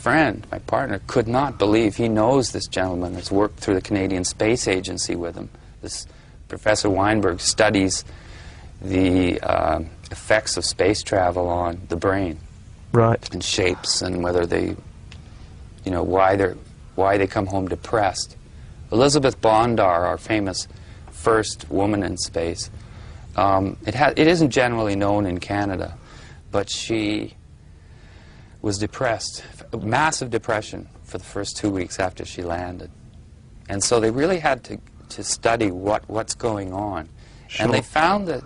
friend, my partner, could not believe. He knows this gentleman, has worked through the Canadian Space Agency with him. This Professor Weinberg studies the effects of space travel on the brain. Right. And shapes, and whether they, you know, why they come home depressed. Elizabeth Bondar, our famous first woman in space, it isn't generally known in Canada, but she was depressed, massive depression for the first 2 weeks after she landed. And so they really had to study what's going on. Sure. And they found that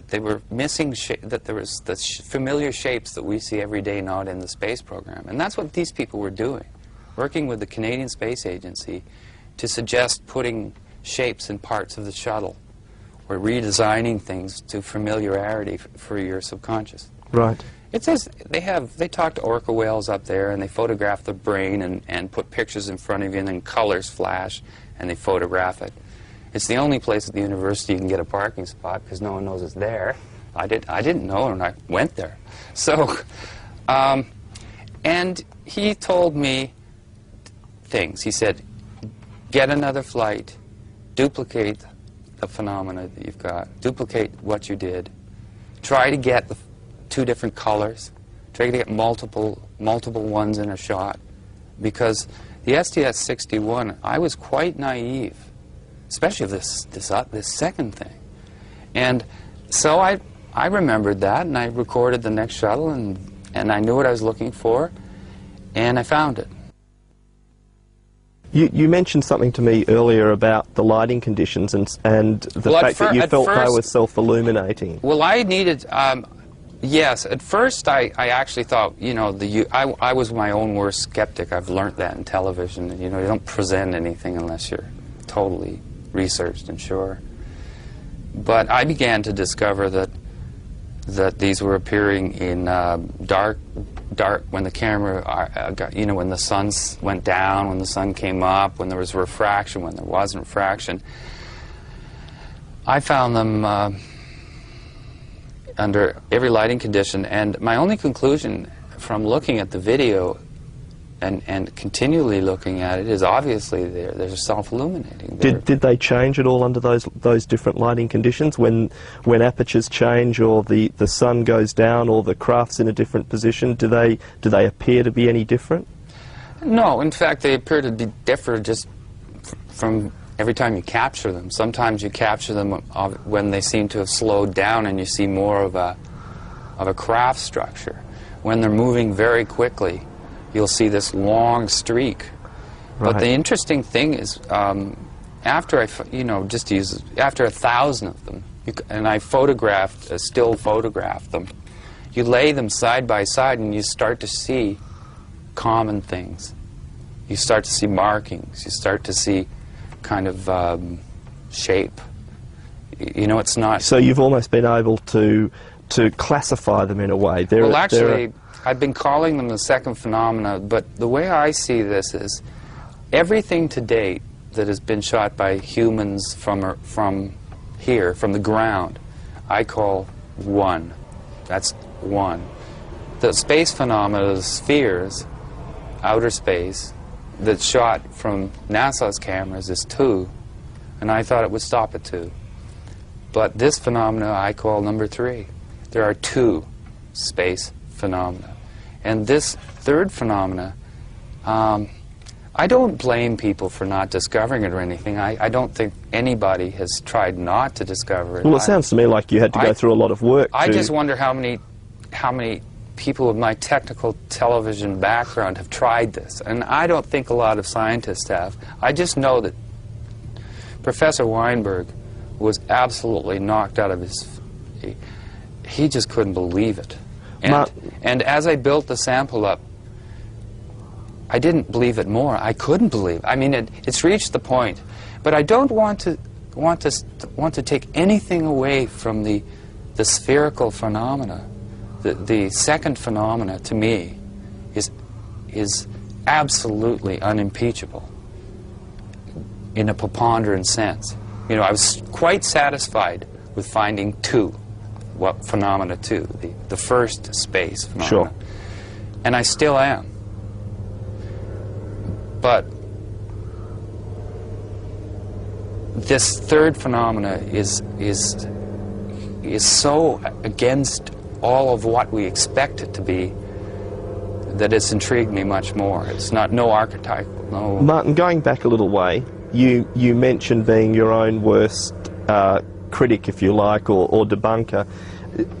they were missing, that there was the familiar shapes that we see every day not in the space program. And that's what these people were doing, working with the Canadian Space Agency to suggest putting shapes in parts of the shuttle or redesigning things to familiarity for your subconscious. Right. It says they talk to orca whales up there, and they photograph the brain and put pictures in front of you, and then colors flash and they photograph it. It's the only place at the university you can get a parking spot because no one knows it's there. I didn't know, and I went there. So, and he told me things. He said, get another flight, duplicate the phenomena that you've got, duplicate what you did, try to get the 2 different colors, try to get multiple ones in a shot, because the STS-61, I was quite naive, especially this second thing. And so I remembered that, and I recorded the next shuttle, and I knew what I was looking for, and I found it. You mentioned something to me earlier about the lighting conditions and the fact that you felt they were self-illuminating. Well, I needed, yes, at first I actually thought, you know, I was my own worst skeptic. I've learned that in television. You know, you don't present anything unless you're totally researched and sure. But I began to discover that these were appearing in dark, when the camera, you know, when the sun went down, when the sun came up, when there was refraction, when there wasn't refraction. I found them under every lighting condition, and my only conclusion from looking at the video and continually looking at it is obviously they're self-illuminating. Did they change at all under those different lighting conditions when apertures change, or the sun goes down, or the craft's in a different position? Do they appear to be any different? No, in fact they appear to differ just from every time you capture them. Sometimes you capture them when they seem to have slowed down and you see more of a craft structure. When they're moving very quickly, you'll see this long streak. Right. But the interesting thing is, after after 1,000 of them, and I still photographed them, you lay them side by side and you start to see common things. You start to see markings. You start to see kind of shape. You know, it's not... So you've almost been able to classify them in a way. Well, actually, I've been calling them the second phenomena, but the way I see this is everything to date that has been shot by humans from here, from the ground, I call one. That's one. The space phenomena, the spheres, outer space, that's shot from NASA's cameras is 2, and I thought it would stop at 2. But this phenomena I call number 3. There are 2 space phenomena. And this third phenomena, I don't blame people for not discovering it or anything. I don't think anybody has tried not to discover it. Well, it sounds to me like you had to go through a lot of work. I just wonder how many people with my technical television background have tried this. And I don't think a lot of scientists have. I just know that Professor Weinberg was absolutely knocked out of his... He just couldn't believe it. And as I built the sample up, I didn't believe it more. I couldn't believe it. I mean, it's reached the point. But I don't want to take anything away from the spherical phenomena. The second phenomena, to me, is absolutely unimpeachable in a preponderant sense. You know, I was quite satisfied with finding 2. Phenomena 2, the first space phenomena. Sure. And I still am. But this third phenomena is so against all of what we expect it to be that it's intrigued me much more. It's no archetype. No. Martin, going back a little way, you mentioned being your own worst critic, if you like, or debunker.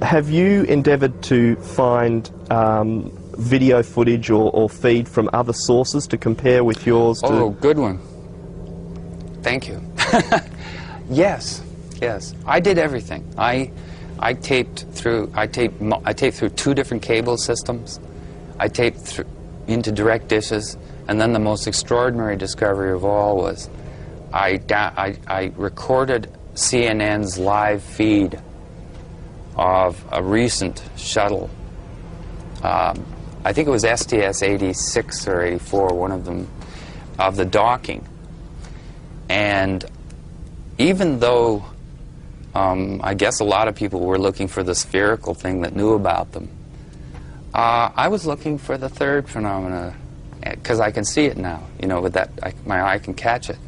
Have you endeavoured to find video footage or feed from other sources to compare with yours? Oh, good one. Thank you. Yes, yes. I did everything. I taped through 2 different cable systems. I taped into direct dishes, and then the most extraordinary discovery of all was I recorded CNN's live feed of a recent shuttle. I think it was STS-86 or 84, one of them, of the docking. And even though I guess a lot of people were looking for the spherical thing that knew about them, I was looking for the third phenomena, because I can see it now, you know, with that, my eye can catch it.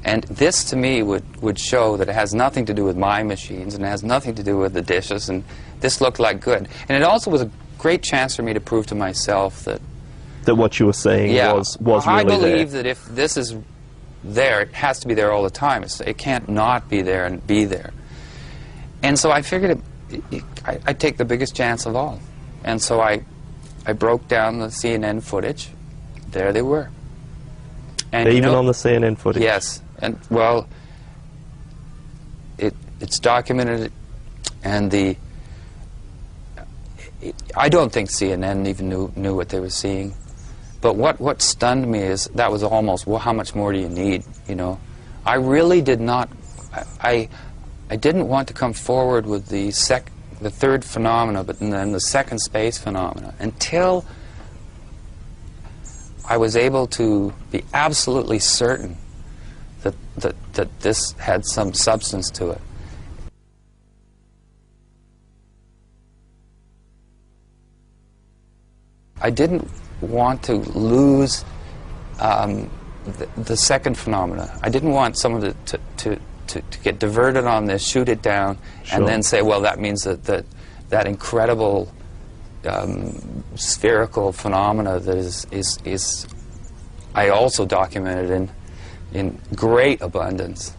And this, to me, would show that it has nothing to do with my machines, and it has nothing to do with the dishes, and this looked like good. And it also was a great chance for me to prove to myself that what you were saying was really there. I believe that if this is there, it has to be there all the time. It can't not be there and be there. And so I figured I'd take the biggest chance of all. And so I broke down the CNN footage. There they were. And even on the CNN footage? Yes. And, well, it's documented, and I don't think CNN even knew what they were seeing. But what stunned me is that was almost, well, how much more do you need, you know? I really did not, I didn't want to come forward with the third phenomena, but then the second space phenomena, until I was able to be absolutely certain that this had some substance to it. I didn't want to lose the second phenomena. I didn't want someone to get diverted on this, shoot it down, and then say, well, that means that incredible spherical phenomena that is I also documented in great abundance.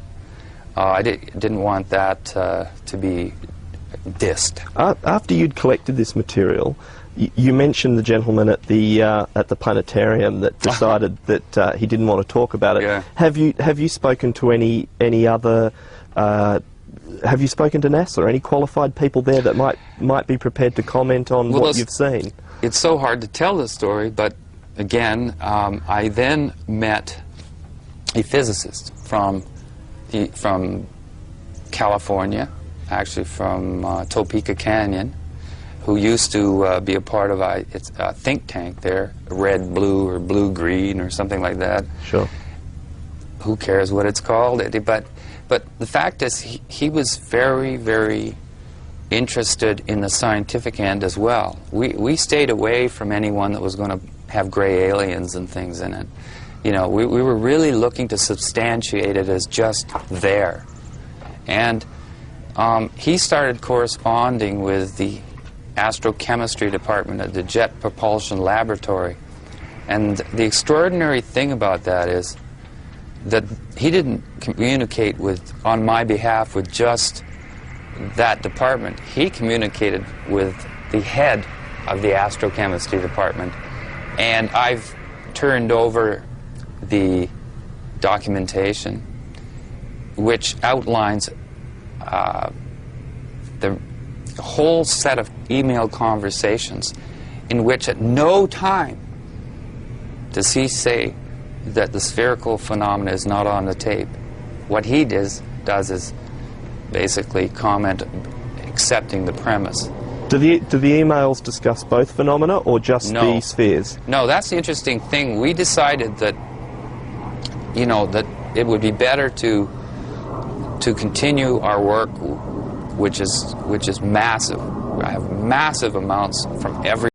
I didn't want that to be dissed. After you'd collected this material, you mentioned the gentleman at the planetarium that decided that he didn't want to talk about it. Yeah. Have you spoken to any other? Have you spoken to NASA or any qualified people there that might be prepared to comment on what you've seen? It's so hard to tell this story, but again, I then met a physicist from California, actually from Topeka Canyon, who used to be a part of a think tank there, red, blue, or blue-green, or something like that. Sure. Who cares what it's called? But the fact is, he was very, very interested in the scientific end as well. We stayed away from anyone that was going to have gray aliens and things in it. You know, we were really looking to substantiate it as just there. And he started corresponding with the astrochemistry department at the Jet Propulsion Laboratory. And the extraordinary thing about that is that he didn't communicate on my behalf with just that department. He communicated with the head of the astrochemistry department. And I've turned over the documentation which outlines the whole set of email conversations in which at no time does he say that the spherical phenomena is not on the tape. What he does is basically comment accepting the premise. Do the emails discuss both phenomena or just the spheres? No, that's the interesting thing. We decided that, you know, that it would be better to continue our work, which is massive. I have massive amounts from every